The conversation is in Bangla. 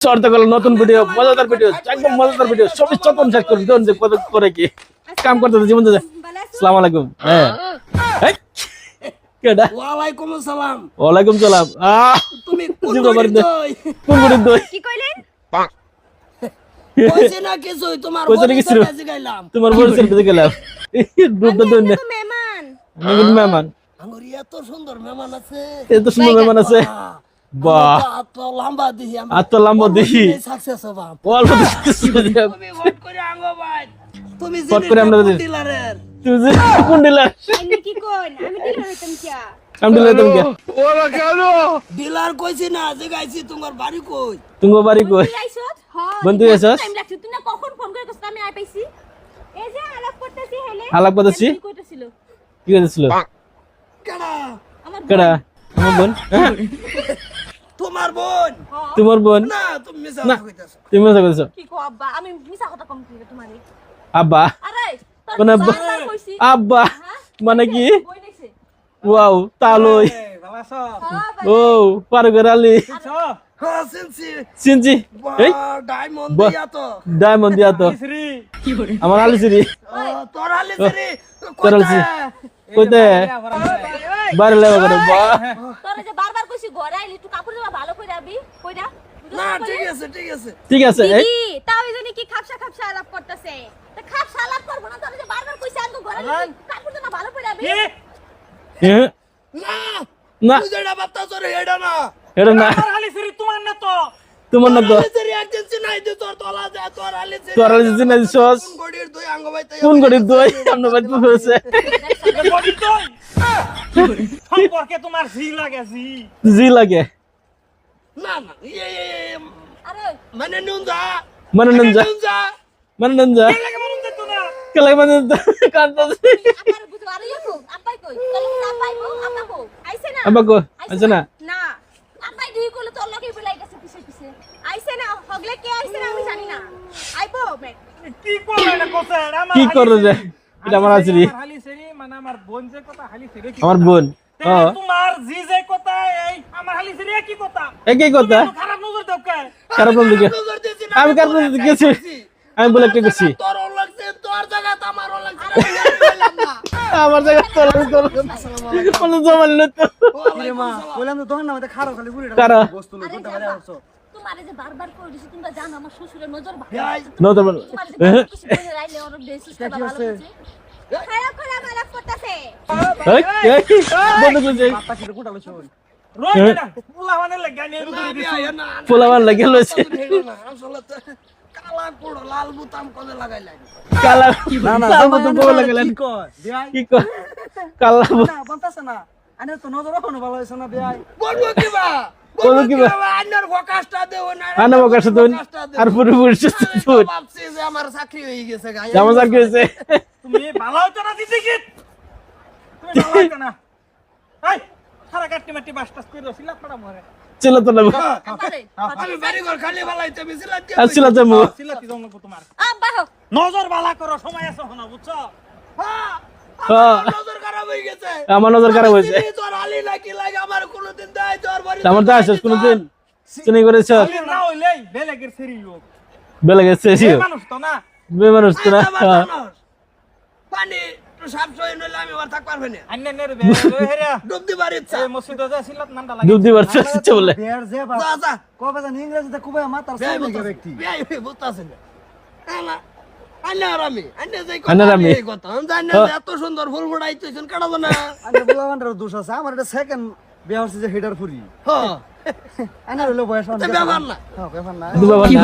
শর্ত করলো নতুন ভিডিও মজাদার ভিডিও একদম মজাদার ভিডিও সবই চতন শেষ করে দিন যে কত করে কি কাম করতে জীবন দে আসসালামু আলাইকুম হ্যাঁ কেডা ওয়ালাইকুম আসসালাম ওয়ালাইকুম সালাম তুমি কোন জীবন গরিব দই কোন গরিব দই কি কইলেন কইছে না কিছু তোমার কইছে না বড় কিছু? কাছে গেলাম তোমার বড় ছেলে দিকে গেলাম দুধ দই না তো মেহমান আমি মেহমান আমার এত সুন্দর মেহমান আছে এত সুন্দর মেহমান আছে বাহ তো লম্বা দিহি আর তো লম্বা দেখি সাকসেস হবা অল্প তুমি ভোট করে আঙ্গো ভাই তুমি ভোট করে আমরা দিই। ডিলারের তুই যে কোন দিলা আমি কি কইন আমি দিলা হইতাম কি আমি দিলা তুমি কে ডিলার কইছি না যে গাইছি তোমার বাড়ি কই তুমি বাড়ি কই তুই আইছস হ্যাঁ বন্ধু আইছস? টাইম লাগছে তুই না কখন ফোন করে কইছস আমি আই পাইছি এই যে আলাপ করতেছি হেলে আলাপ করতেছি? কি কইতেছিল কি হয়েছিল কেডা আমার কেডা আমার বোন তোমার বোন তোমার বোন না তুমি মিছা না। কইতাছ তুমি মজা করছো কি কো আব্বা আমি মিছা কথা কম কইলে তোমারে আব্বা আরে তোর কোন আব্বা? বারবার কইছি আব্বা মানে কি বই নেছে ওয়াও তালই ও পারগর আলী হ্যাঁ সিনসি সিনজি এই ডায়মন্ড বাহ। দিয়া তো ডায়মন্ড দিয়া তো আমার আলী সিরি তোর আলি সরি তোর আলী সিরি কইতে বাইরে লেবা করে বাহ তোরে যে বারবার কইছি ঘরে আইলি তুই কাপড় জামা ভালো কইরা আবি কইরা না ঠিক আছে ঠিক আছে ঠিক আছে এই দিদি তাও জানি কি খাপসা খাপসা আলাপ করতেছে তা খাপসা আলাপ করব না তোরে যে বারবার কইছি আনতো ঘরে আইলি কাপড় জামা ভালো কইরা আবি হ্যাঁ না না তুই যেটা ভাবতাছ রে এটা না এটা না তোমার না তো আলি সরি একদিন চিনাই দে তোর তলা যা তোর আলি সরি তোর আলী সিনা সস কোন গড়ির দুই আঙ্গ ভাই তাই কোন গড়ি দই আমরা বাদ হয়েছে সম্পর্কে তোমার জি লাগে জি জি লাগে না না আরে মানে নুন যা মানে নন যা নুন যা মানে নন যা লাগে মনে হচ্ছে না কেলাই মানে কান্তাছে আমার বুঝো আরে ইকো আব্বাই কই তাহলে কি আব্বাই কো আব্বা কো আইছে না আব্বা কো আচ্ছা না না আব্বাই দুই কইলে তোর লাগি বলাই গেছে পিছে পিছে আইছে না হগলে কে আইছে না আমি জানি না আইবো মে কি করবে এটা কোসে আমার কি করো যে এটা আমার আছরি হালি সেরি মানে আমার বোন যে কথা হালি সেরি আমার বোন হ্যাঁ তোমার জি যে কথা এই আমার হালি সেরি কি কথা একই কথা খারাপ নজর দাও কে খারাপ বল দিকে নজর দিছি না আমি কার বলতে গেছি আমি বলে একটা গেছি তোর লাগছে তোর জায়গা তো আমারও লাগছে বললাম না আমার জায়গা তোর কোন জমাল না তো বললাম তো তখন না আমাদের খারাপ খালি বুড়িটা কারা বস্তু লই আরে কোনটা যাবা। বাড়ি আসছো তোমারে যে বারবার কই দিছি তোমরা জানো আমার শ্বশুরের নজর ভালো এই, আছে। না তো তোমারে যে বারবার কিছু বলে রাইলে ওর বেসিসটা ভালো আছে খারাপ খারাপ আলাপ করতেছে এই বন্ধ করে যাই পাতা কি কোনটা লইছো রই না পুলা মানে লাগা নিয়ে না, বিয়া, না, না, পোলাবার লাগে লইছে না, আসলে তো কালা কোড় লাল বুতাম কোনে লাগাইলাই কালা না না তার মতো বউ লাগালেন কি কয় বিয়াই কি কর কালা না বলতাছ না আনে তো নজর রাখো না ভালো হইছ না বিয়াই বলবো কি বা বলবো কি বা? আন্নার ফোকাসটা দেও না আনা বকাশ তো আর পুরো পুরো আমি তো ভাবছি যে আমার চাকরি হয়ে গেছে গাই জামা সার গেছে তুমি ভালো হতো না দিতে কি তুমি ভালো হতো না এই সারা কাটটি মাটি বাসটাস করে দাও সিলা পড়া মরে ছিল তো না আরে আমি বাড়ি ঘর খালি ভালাইতে মিছিলাম আসছিল তো মু সিলাতি দাও না তোমার আব্বা হো নজর বালা করো সময় আছে না বুঝছো হ্যাঁ নজর খারাপ হয়ে গেছে আমার নজর খারাপ হয়েছে চিনি তোর আলি নাকি লাগে আমার কোনোদিন দেয় তোর বাড়ি আমার তো আসিস কোনদিন চিনি করেছ তুমি না হইলেই বেলেগের সেরি লোক বেলা গেছে এই মানুষ তো না বেমানুষ তো না হ্যাঁ। পানি সাপ সই নইলে আমি আর থাক পারবে না আন্নে নে রে হেরা ডুব দিবার ইচ্ছা এই মসজিদে যা সিলাত নামটা লাগে দুধ দিবার চেষ্টা বলে বিয়ার যে যা যা কবে জানি ইংরেজিতে খুবই মাতার বিয়াই সামনে ব্যক্তি বুঝতাছে না না আন্না আর আমি আন্না যাই আন্না আর আমি। কথা আমি জানি না যে এত সুন্দর ফুল ফুটাইতেছেন কাটাবো না আনে বললাম দোষ আছে আমার এটা সেকেন্ড বিয়া হচ্ছে যে হেডার ফুরি হ্যাঁ আনে হলো বয়স তো ব্যাপার না হ্যাঁ ব্যাপার না দুধ বাবা না